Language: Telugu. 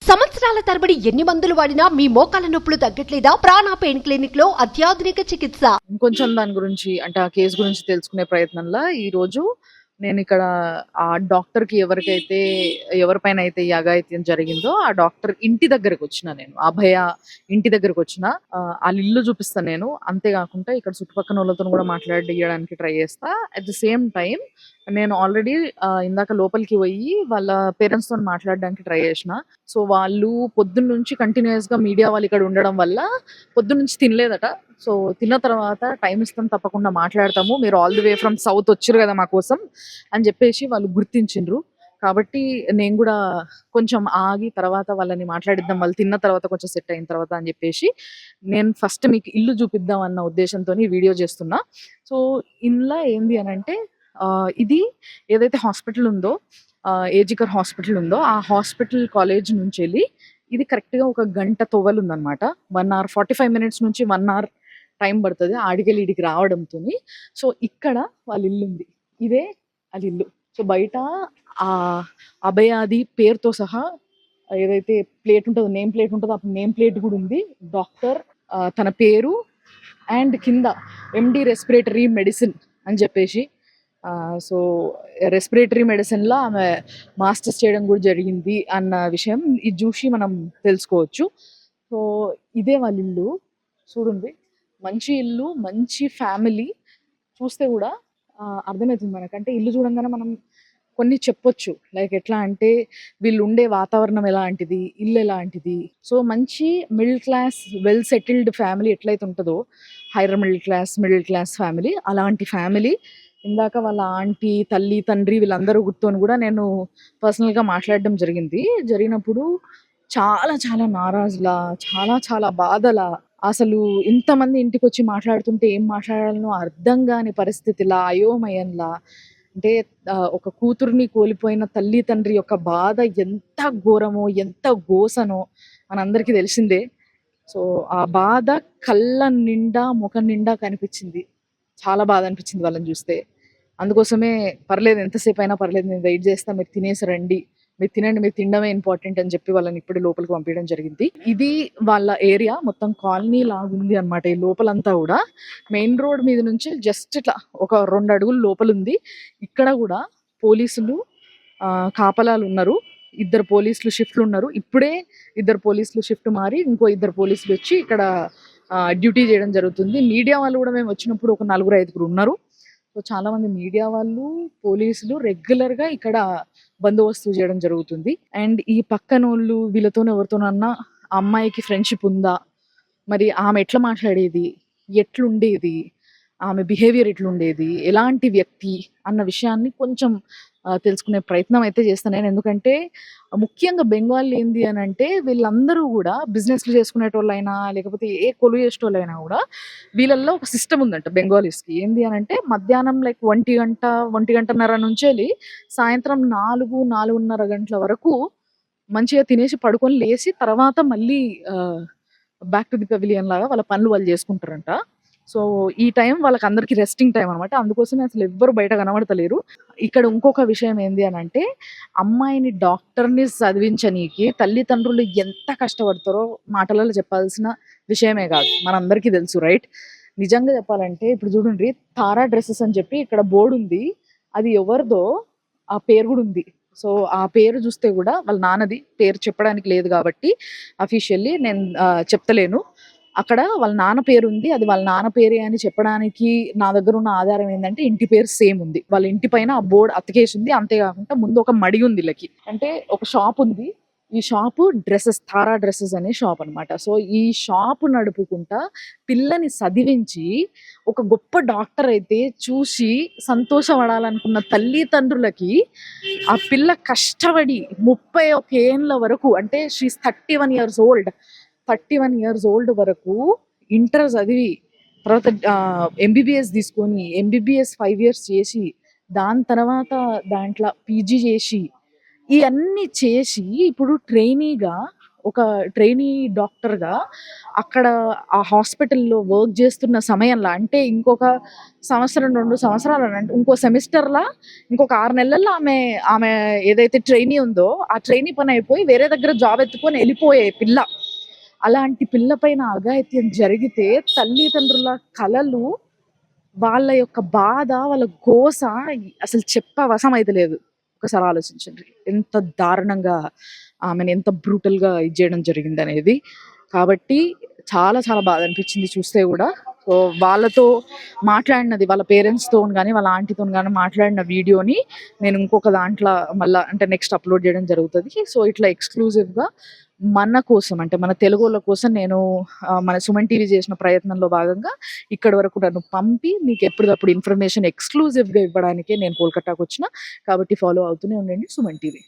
సంవత్సరాల తరబడి ఎన్ని మందులు వాడినా మీ మోకాల నొప్పులు తగ్గట్లేదా? ప్రాణ పెయిన్ క్లినిక్ లో అత్యాధునిక చికిత్స. ఇంకొంచెం దాని గురించి అంటే ఆ కేసు గురించి తెలుసుకునే ప్రయత్నంలో ఈ రోజు నేను ఇక్కడ ఆ డాక్టర్కి ఎవరిపైన అయితే ఈ అఘాయిత్యం జరిగిందో ఆ డాక్టర్ ఇంటి దగ్గరకు వచ్చిన, నేను అభయ ఇంటి దగ్గరకు వచ్చిన. వాళ్ళ ఇల్లు చూపిస్తాను నేను. అంతేకాకుండా ఇక్కడ చుట్టుపక్కల వాళ్ళతో కూడా మాట్లాడియడానికి ట్రై చేస్తా. అట్ ది సేమ్ టైం నేను ఆల్రెడీ ఇందాక లోపలికి పోయి వాళ్ళ పేరెంట్స్ తో మాట్లాడడానికి ట్రై చేసిన. సో వాళ్ళు పొద్దున్న నుంచి కంటిన్యూస్ గా మీడియా వాళ్ళు ఇక్కడ ఉండడం వల్ల పొద్దున్న నుంచి తినలేదట. సో తిన్న తర్వాత టైం ఇస్తాం, తప్పకుండా మాట్లాడతాము, మీరు all the way from south వచ్చారు కదా మా కోసం అని చెప్పేసి వాళ్ళు గుర్తించిండ్రు. కాబట్టి నేను కూడా కొంచెం ఆగి తర్వాత వాళ్ళని మాట్లాడిద్దాం, వాళ్ళు తిన్న తర్వాత కొంచెం సెట్ అయిన తర్వాత అని చెప్పేసి నేను ఫస్ట్ మీకు ఇల్లు చూపిద్దాం అన్న ఉద్దేశంతో వీడియో చేస్తున్నా. సో ఇంట్లో ఏంది అని అంటే ఇది ఏదైతే హాస్పిటల్ ఉందో, ఏజికర్ హాస్పిటల్ ఉందో, ఆ హాస్పిటల్ కాలేజ్ నుంచి వెళ్ళి ఇది కరెక్ట్గా ఒక గంట తొవ్వలు ఉందన్నమాట. 1 hour 45 minutes నుంచి 1 hour టైం పడుతుంది ఆడికెళ్ళి ఇడికి రావడంతో. సో ఇక్కడ వాళ్ళ ఇల్లు ఉంది, ఇదే వాళ్ళ ఇల్లు. సో బయట ఆ అభయాది పేరుతో సహా ఏదైతే ప్లేట్ ఉంటుందో, నేమ్ ప్లేట్ ఉంటుందో ఆ నేమ్ ప్లేట్ కూడా ఉంది. డాక్టర్ తన పేరు అండ్ కింద ఎండి రెస్పిరేటరీ మెడిసిన్ అని చెప్పేసి. సో రెస్పిరేటరీ మెడిసిన్లో ఆమె మాస్టర్స్ చేయడం కూడా జరిగింది అన్న విషయం ఇది చూసి మనం తెలుసుకోవచ్చు. సో ఇదే వాళ్ళ ఇల్లు చూడండి, మంచి ఇల్లు, మంచి ఫ్యామిలీ. చూస్తే కూడా అర్థమవుతుంది మనకంటే ఇల్లు చూడంగానే మనం కొన్ని చెప్పొచ్చు, లైక్ ఎట్లా అంటే వీళ్ళు ఉండే వాతావరణం ఎలాంటిది, ఇల్లు ఎలాంటిది. సో మంచి middle class well settled family ఎట్లయితే ఉంటుందో, హైయర్ మిడిల్ క్లాస్ ఫ్యామిలీ, అలాంటి ఫ్యామిలీ. ఇందాక వాళ్ళ ఆంటీ, తల్లి, తండ్రి వీళ్ళందరూ గుర్తుని కూడా నేను పర్సనల్గా మాట్లాడడం జరిగినప్పుడు చాలా చాలా నారాజులా, చాలా చాలా బాధలా, అసలు ఇంతమంది ఇంటికి వచ్చి మాట్లాడుతుంటే ఏం మాట్లాడాలనో అర్థం కాని పరిస్థితిలా, అయోమయంలా. అంటే ఒక కూతుర్ని కోల్పోయిన తల్లి తండ్రి యొక్క బాధ ఎంత ఘోరమో, ఎంత గోసనో మనందరికీ తెలిసిందే. సో ఆ బాధ కళ్ళ నిండా, ముఖం నిండా కనిపించింది. చాలా బాధ అనిపించింది వాళ్ళని చూస్తే. అందుకోసమే పర్లేదు, ఎంతసేపు అయినా పర్లేదు, నేను వెయిట్ చేస్తా, మీరు తినేసి రండి, మీరు తినండి, మీరు తినడమే ఇంపార్టెంట్ అని చెప్పి వాళ్ళని ఇప్పుడు లోపలికి పంపించడం జరిగింది. ఇది వాళ్ళ ఏరియా, మొత్తం కాలనీ లాగుంది అనమాట. ఈ లోపలంతా కూడా మెయిన్ రోడ్ మీద నుంచి జస్ట్ ఇట్లా ఒక 2 అడుగులు లోపల ఉంది. ఇక్కడ కూడా పోలీసులు కాపలాలు ఉన్నారు, 2 పోలీసులు షిఫ్ట్లు ఉన్నారు. ఇప్పుడే 2 పోలీసులు షిఫ్ట్ మారి ఇంకో 2 పోలీసులు వచ్చి ఇక్కడ డ్యూటీ చేయడం జరుగుతుంది. మీడియా వాళ్ళు కూడా మేము వచ్చినప్పుడు ఒక 4-5 ఉన్నారు. సో చాలా మంది మీడియా వాళ్ళు, పోలీసులు రెగ్యులర్గా ఇక్కడ బందోబస్తు చేయడం జరుగుతుంది. అండ్ ఈ పక్కనోళ్ళు వీళ్ళతో ఎవరితోనన్నా అమ్మాయికి ఫ్రెండ్షిప్ ఉందా, మరి ఆమె ఎట్లా మాట్లాడేది, ఎట్లుండేది, ఆమె బిహేవియర్ ఎట్లుండేది, ఎలాంటి వ్యక్తి అన్న విషయాన్ని కొంచెం తెలుసుకునే ప్రయత్నం అయితే చేస్తాను నేను. ఎందుకంటే ముఖ్యంగా బెంగాల్ ఏంది అని అంటే వీళ్ళందరూ కూడా బిజినెస్లు చేసుకునేటోళ్ళైనా లేకపోతే ఏ కొలువు చేసేటోళ్ళైనా కూడా వీళ్ళల్లో ఒక సిస్టమ్ ఉందంట బెంగాలీస్కి. ఏంది అని అంటే మధ్యాహ్నం లైక్ 1 గంట 1 గంటన్నర నుంచి వెళ్ళి సాయంత్రం 4-4:30 గంటల వరకు మంచిగా తినేసి పడుకొని లేచి తర్వాత మళ్ళీ బ్యాక్ టు ది పెవిలియన్ లాగా వాళ్ళ పనులు వాళ్ళు చేసుకుంటారంట. సో ఈ టైం వాళ్ళకి అందరికి రెస్టింగ్ టైం అనమాట. అందుకోసమే అసలు ఎవ్వరు బయట కనబడతలేరు. ఇక్కడ ఇంకొక విషయం ఏంది అని అంటే అమ్మాయిని డాక్టర్ని చదివించనీకి తల్లిదండ్రులు ఎంత కష్టపడతారో మాటలలో చెప్పాల్సిన విషయమే కాదు, మనందరికీ తెలుసు, రైట్? నిజంగా చెప్పాలంటే ఇప్పుడు చూడండి, తారా డ్రెస్సెస్ అని చెప్పి ఇక్కడ బోర్డు ఉంది, అది ఎవరిదో ఆ పేరు కూడా ఉంది. సో ఆ పేరు చూస్తే కూడా వాళ్ళ నాన్నది, పేరు చెప్పడానికి లేదు కాబట్టి అఫీషియల్లీ నేను చెప్తలేను. అక్కడ వాళ్ళ నాన్న పేరు ఉంది, అది వాళ్ళ నాన్న పేరే అని చెప్పడానికి నా దగ్గర ఉన్న ఆధారం ఏంటంటే ఇంటి పేరు సేమ్ ఉంది, వాళ్ళ ఇంటి పైన ఆ బోర్డు అతికేసి ఉంది. అంతేకాకుండా ముందు ఒక మడి ఉంది వీళ్ళకి, అంటే ఒక షాప్ ఉంది. ఈ షాపు డ్రెస్సెస్, తారా డ్రెస్సెస్ అనే షాప్ అనమాట. సో ఈ షాపు నడుపుకుంటా పిల్లని చదివించి ఒక గొప్ప డాక్టర్ అయితే చూసి సంతోషపడాలనుకున్న తల్లిదండ్రులకి ఆ పిల్ల కష్టపడి 31 ఏళ్ళ వరకు, అంటే she is 31 years old, 31 years old వరకు ఇంటర్ చదివి తర్వాత ఎంబీబీఎస్ తీసుకొని ఎంబీబీఎస్ 5 years చేసి దాని తర్వాత దాంట్లో పీజీ చేసి ఇవన్నీ చేసి ఇప్పుడు ట్రైనీగా ఒక ట్రైనీ డాక్టర్‌గా అక్కడ ఆ హాస్పిటల్‌లో వర్క్ చేస్తున్న సమయంలో అంటే ఇంకొక సంవత్సరం, 2 సంవత్సరాలు అంటే ఇంకో సెమిస్టర్‌లా ఇంకొక 6 నెలల్లో ఆమె ఏదైతే ట్రైనీ ఉందో, ఆ ట్రైనీ పని అయిపోయి వేరే దగ్గర జాబ్ ఎత్తుకొని ఎళ్ళిపోయే పిల్ల. అలాంటి పిల్ల పైన అఘాయిత్యం జరిగితే తల్లిదండ్రుల కలలు, వాళ్ళ యొక్క బాధ, వాళ్ళ గోస అసలు చెప్పవసమైతలేదు. ఒకసారి ఆలోచించండి. ఎంత దారుణంగా ఆమెని ఎంత బ్రూటల్‌గా ఇది జేయడం జరిగిందనేది. కాబట్టి చాలా చాలా బాధ అనిపించింది చూస్తే గూడా. సో, వాళ్ళతో మాట్లాడినది వాళ్ళ పేరెంట్స్‌తోని గాని, వాళ్ళ ఆంటీతోని గాని మాట్లాడిన వీడియోని నేను ఇంకొక దాంట్ల మళ్ళా అంటే నెక్స్ట్ అప్‌లోడ్ జేయడం జరుగుతది. సో, ఇట్లా ఎక్స్‌క్లూజివ్‌గా మన కోసం అంటే మన తెలుగోళ్ళ కోసం నేను మన సుమన్ టీవీ చేసిన ప్రయత్నంలో భాగంగా ఇక్కడి వరకు నన్ను పంపి మీకు ఎప్పటికప్పుడు ఇన్ఫర్మేషన్ ఎక్స్‌క్లూజివ్‌గా ఇవ్వడానికే నేను కోల్కతాకొచ్చిన. కాబట్టి ఫాలో అవుతూనే ఉండండి సుమన్ టీవీ.